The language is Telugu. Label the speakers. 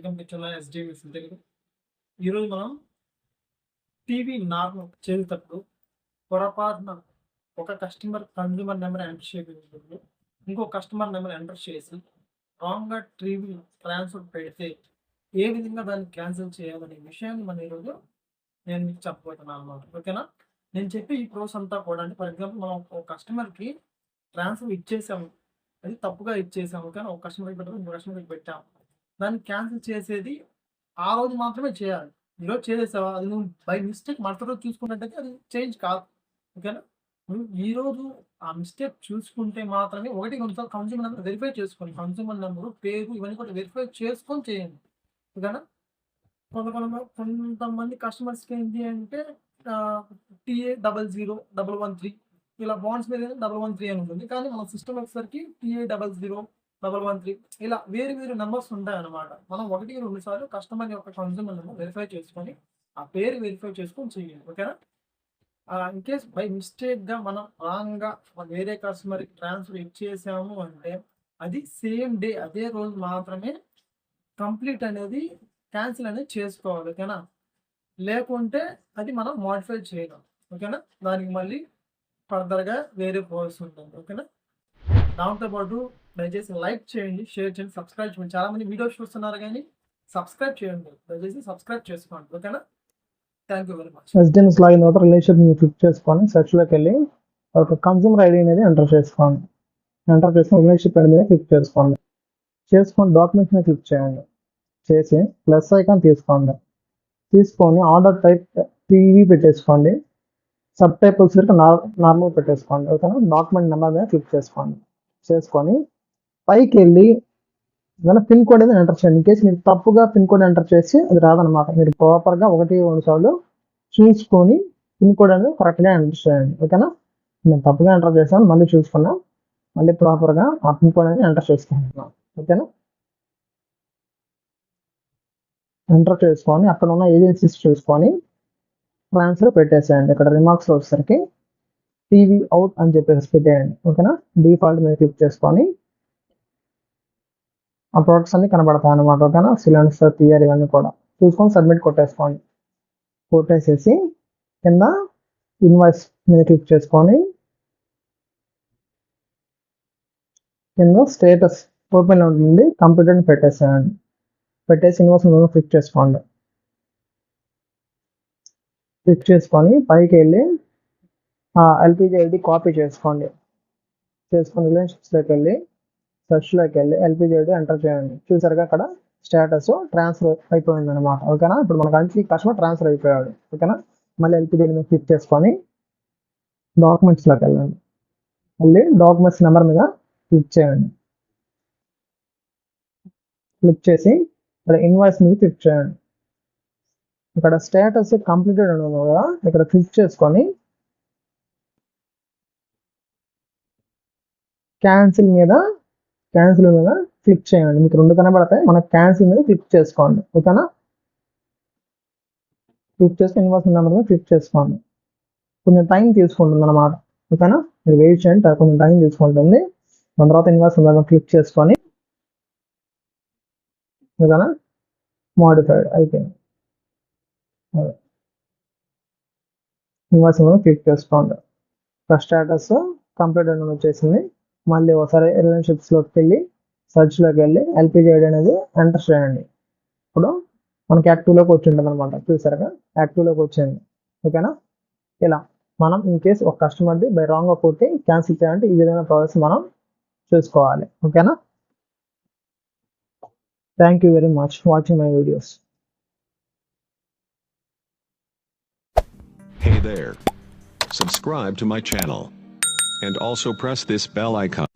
Speaker 1: Welcome to channel SDS Telugu. ఈరోజు మనం టీవీ నార్మల్ చేసేటప్పుడు పొరపాటున ఒక కన్జ్యూమర్ నెంబర్ ఎంటర్ చేయబోతుంది, ఇంకో కస్టమర్ నెంబర్ ఎంటర్ చేసి రాంగ్గా టీవీ ట్రాన్స్ఫర్ పెడితే ఏ విధంగా దాన్ని క్యాన్సిల్ చేయాలనే విషయాన్ని మనం ఈరోజు నేను మీకు చెప్పబోతున్నాను అన్నమాట. ఓకేనా? నేను చెప్పి ఈ ప్రోస్ అంతా కూడా అంటే ఫర్ ఎగ్జాంపుల్ మనం ఒక కస్టమర్కి ట్రాన్స్ఫర్ ఇచ్చేసాము, అది తప్పుగా ఇచ్చేసాము, కానీ ఒక కస్టమర్కి పెట్టాము, ఇంకో కస్టమర్కి పెట్టాము. దాన్ని క్యాన్సిల్ చేసేది ఆ రోజు మాత్రమే చేయాలి. ఈరోజు చేసేసావా, అది నువ్వు బై మిస్టేక్ మరుసటి రోజు చూసుకున్నట్టయితే అది చేంజ్ కాదు. ఓకేనా? నువ్వు ఈరోజు ఆ మిస్టేక్ చూసుకుంటే మాత్రమే ఒకటి కొన్నిసార్లు కన్స్యూమర్ నెంబర్ వెరిఫై చేసుకోండి. కన్స్యూమర్ నెంబరు, పేరు ఇవన్నీ కూడా వెరిఫై చేసుకొని చేయండి. ఓకేనా? కొంతమంది కస్టమర్స్కి ఏంటి అంటే TA000113 ఇలా బాండ్స్ మీద 113 అని ఉంటుంది, కానీ మన సిస్టమ్ వచ్చేసరికి TA001113 ఇలా వేరు వేరు నెంబర్స్ ఉంటాయన్నమాట. మనం 1-2 సార్లు కస్టమర్ యొక్క కన్స్యూమర్ నెంబర్ వెరిఫై చేసుకొని ఆ పేరు వెరిఫై చేసుకొని చేయండి. ఓకేనా? ఇన్ కేస్ బై మిస్టేక్గా మనం రాంగ్గా వేరే కస్టమర్కి ట్రాన్స్ఫర్ ఇచ్చేసాము అంటే అది సేమ్ డే అదే రోజు మాత్రమే కంప్లీట్ అనేది క్యాన్సిల్ అనేది చేసుకోవాలి. ఓకేనా? లేకుంటే అది మనం మోడిఫై చేయడం. ఓకేనా? దానికి మళ్ళీ ఫర్దర్గా వేరే ప్రాసెస్ ఉంటుంది. ఓకేనా? దాంతోపాటు దయచేసి లైక్ చేయండి, షేర్ చేయండి, సబ్స్క్రైబ్ చేయండి. చాలామంది వీడియోస్ చూస్తున్నారు కానీ సబ్స్క్రైబ్ చేయండి, దయచేసి సబ్స్క్రైబ్ చేసుకోండి. ఓకేనా? Thank you very much.
Speaker 2: ఎస్డిఎన్స్ లాగిన్ తర్వాత రిలేషన్షిప్ క్లిక్ చేసుకొని సెర్చ్లోకి వెళ్ళి ఒక కన్స్యూమర్ ఐడి అనేది ఎంటర్ చేసుకోండి. ఎంటర్ చేసుకొని రిలేషన్షిప్ ఐడి మీద క్లిక్ చేసుకొని డాక్యుమెంట్స్ మీద క్లిక్ చేయండి. చేసి ప్లస్ ఐకాన్ తీసుకొని ఆర్డర్ టైప్ టీవీ పెట్టేసుకోండి. సబ్ టైప్ వచ్చేసరికి నార్మల్ పెట్టేసుకోండి. ఓకేనా? డాక్యుమెంట్ నెంబర్ మీద క్లిక్ చేసుకొని పైకి వెళ్ళి పిన్ కోడ్ అనేది ఎంటర్ చేయండి. ఇన్ కేసు మీరు తప్పుగా పిన్ కోడ్ ఎంటర్ చేసి అది రాదనమాట. మీరు ప్రాపర్గా 1-2 సార్లు చూసుకొని పిన్ కోడ్ అనేది కరెక్ట్గా ఎంటర్ చేయండి. ఓకేనా? నేను తప్పుగా ఎంటర్ చేశాను, మళ్ళీ చూసుకున్నా, మళ్ళీ ప్రాపర్గా ఆ పిన్ కోడ్ అనేది ఎంటర్ చేసుకుంటున్నాను. ఓకేనా? ఎంటర్ చేసుకొని అక్కడ ఉన్న ఏజెన్సీస్ చూసుకొని ట్రాన్స్ఫర్ పెట్టేసేయండి. ఇక్కడ రిమార్క్స్లో వచ్చేసరికి టీవీ అవుట్ అని చెప్పేసి పెట్టేయండి. ఓకేనా? డిఫాల్ట్ మీద క్లిక్ చేసుకొని ఆ ప్రొడక్ట్స్ అన్ని కనబడతాయి అన్నమాట. ఓకేనా? సిలిండర్స్, టిఆర్ ఇవన్నీ కూడా చూసుకొని సబ్మిట్ కొట్టేసేసి కింద ఇన్వాయిస్ మీద క్లిక్ చేసుకొని కింద స్టేటస్ ఓపెన్లో ఉంటుంది, కంప్యూటర్ని పెట్టేసేయండి. పెట్టేసి ఇన్వాయిస్ మీద క్లిక్ చేసుకొని పైకి వెళ్ళి ఎల్పిజి ఐడి కాపీ చేసుకొని రిలేషన్షిప్స్లోకి వెళ్ళి సెర్చ్లోకి వెళ్ళి ఎల్పిజి ఐడి ఎంటర్ చేయండి. చూసారుగా అక్కడ స్టేటస్ ట్రాన్స్ఫర్ అయిపోయింది అనమాట. ఓకేనా? ఇప్పుడు మన కంట్రీ కస్టమర్ ట్రాన్స్ఫర్ అయిపోయాడు. ఓకేనా? మళ్ళీ ఎల్పిజి ఐడి మీద క్లిక్ చేసుకొని డాక్యుమెంట్స్లోకి వెళ్ళి డాక్యుమెంట్స్ నెంబర్ మీద క్లిక్ చేసి ఇక్కడ ఇన్వాయిస్ మీద క్లిక్ చేయండి. ఇక్కడ స్టేటస్ కంప్లీటెడ్ అని ఉంది కదా, ఇక్కడ క్లిక్ చేసుకొని క్యాన్సిల్ మీద క్లిక్ చేయండి. మీకు 2 కనబడతాయి, మనకు క్యాన్సిల్ మీద క్లిక్ చేసుకోండి. ఓకేనా? క్లిక్ చేసి ఇన్వాయిస్ నెంబర్ మీద క్లిక్ చేసుకోండి. కొంచెం టైం తీసుకుంటుంది అనమాట. ఓకేనా? మీరు వెయిట్ చేయండి, కొంచెం టైం తీసుకుంటుంది. దాని తర్వాత ఇన్వాయిస్ నెంబర్ క్లిక్ చేసుకొని ఓకేనా? మోడిఫైడ్ అయిపోయింది. ఇన్వాయిస్ నెంబర్ క్లిక్ చేసుకోండి. స్టేటస్ కంప్లీట్ అని వచ్చేసింది. మళ్ళీ ఒకసారి రిలేషన్షిప్స్లోకి వెళ్ళి సెర్చ్లోకి వెళ్ళి ఎల్పిజి ఐడి అనేది ఎంటర్ చేయండి. ఇప్పుడు మనకి యాక్టివ్లోకి వచ్చి ఉంటుంది అనమాట. చూసారుగా యాక్టివ్లోకి వచ్చింది. ఓకేనా? ఇలా మనం ఇన్ కేసు ఒక కస్టమర్ది బై రాంగ్గా కొట్టి క్యాన్సిల్ చేయాలంటే ఈ విధమైన ప్రాసెస్ మనం చూసుకోవాలి. ఓకేనా? Thank you very much watching my videos.
Speaker 3: Hey there. Subscribe to my channel. And also press this bell icon.